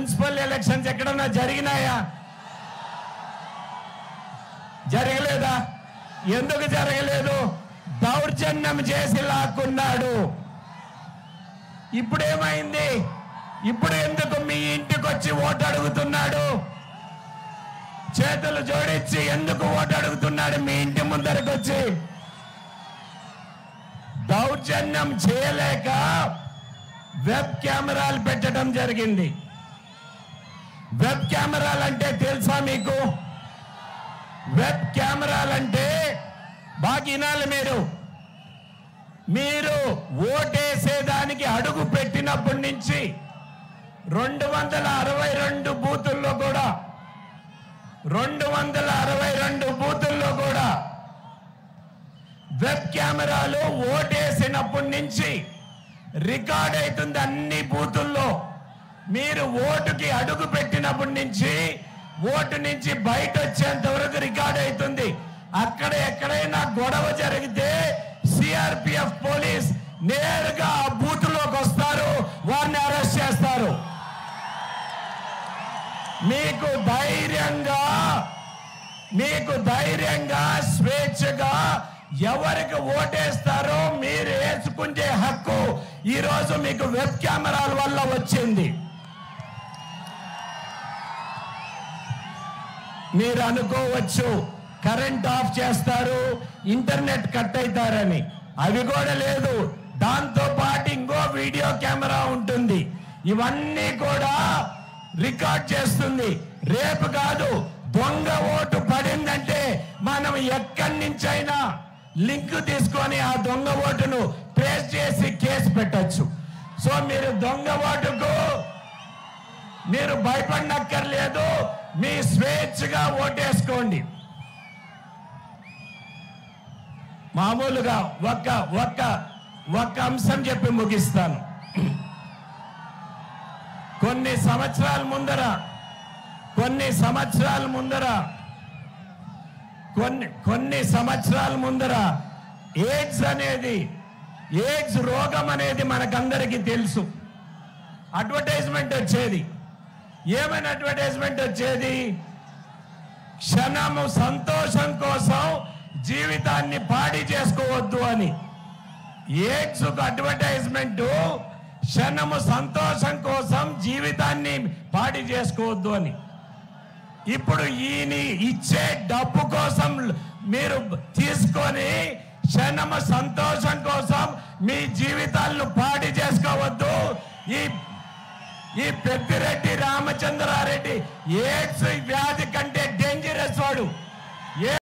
Municipal elections ఎక్కడన్నా జరిగినాయా? జరగలేదా? ఎందుకు జరగలేదు? దౌర్జన్యం చేసి లాక్కున్నాడు. ఇప్పుడేమైంది? ఇప్పుడు ఎందుకు మీ ఇంటికి వచ్చి ఓటు అడుగుతున్నాడు? చేతులు జోడించి ఎందుకు ఓటు అడుగుతున్నాడు? మీ ఇంటి ముందరకు వచ్చి దౌర్జన్యం చేయలేక వెబ్ కెమెరాలు పెట్టడం జరిగింది. వెబ్ కెమెరాలు అంటే తెలుసా మీకు? వెబ్ కెమెరాలంటే బాగా వినాలి మీరు ఓటేసేదానికి అడుగు పెట్టినప్పటి నుంచి 262 బూతుల్లో కూడా 262 బూతుల్లో కూడా వెబ్ కెమెరాలు ఓటేసినప్పటి నుంచి రికార్డ్ అవుతుంది. అన్ని బూతుల్లో మీరు ఓటుకి అడుగు పెట్టినప్పటి నుంచి ఓటు నుంచి బయట వచ్చేంత వరకు రికార్డ్ అవుతుంది. అక్కడ ఎక్కడైనా గొడవ జరిగితే సిఆర్పిఎఫ్ పోలీస్ నేరుగా ఆ బూత్లోకి వస్తారు, వారిని అరెస్ట్ చేస్తారు. మీకు ధైర్యంగా స్వేచ్ఛగా ఎవరికి ఓటేస్తారో మీరు వేసుకునే హక్కు ఈరోజు మీకు వెబ్ కెమెరాల వల్ల వచ్చింది. మీరు అనుకోవచ్చు కరెంట్ ఆఫ్ చేస్తారు, ఇంటర్నెట్ కట్ అవుతారని. అవి కూడా లేదు. దాంతో పాటు ఇంకో వీడియో కెమెరా ఉంటుంది. ఇవన్నీ కూడా రికార్డ్ చేస్తుంది. రేపు కాదు, దొంగ ఓటు పడిందంటే మనం ఎక్కడి నుంచైనా లింక్ తీసుకొని ఆ దొంగ ఓటును ట్రేస్ చేసి కేసు పెట్టచ్చు. సో మీరు దొంగ ఓటుకు మీరు భయపడనక్కర్లేదు. మీ స్వేచ్ఛగా ఓటేసుకోండి. మామూలుగా ఒక్క అంశం చెప్పి ముగిస్తాను. కొన్ని సంవత్సరాల ముందర ఎయిడ్స్ రోగం అనేది మనకందరికీ తెలుసు. అడ్వర్టైజ్మెంట్ వచ్చేది. ఏమైనా అడ్వర్టైజ్మెంట్ వచ్చేది? క్షణము సంతోషం కోసం జీవితాన్ని పాడి చేసుకోవద్దు అని. ఎయిడ్స్ అడ్వర్టైజ్మెంట్ క్షణము సంతోషం కోసం జీవితాన్ని పాడి చేసుకోవద్దు అని. ఇప్పుడు ఈయన ఇచ్చే డబ్బు కోసం మీరు తీసుకొని క్షణము సంతోషం కోసం మీ జీవితాలను పాడి చేసుకోవద్దు. ఈ పెద్దిరెడ్డి రామచంద్రారెడ్డి ఎయిడ్స్ వ్యాధి కంటే డేంజరస్ వాడు.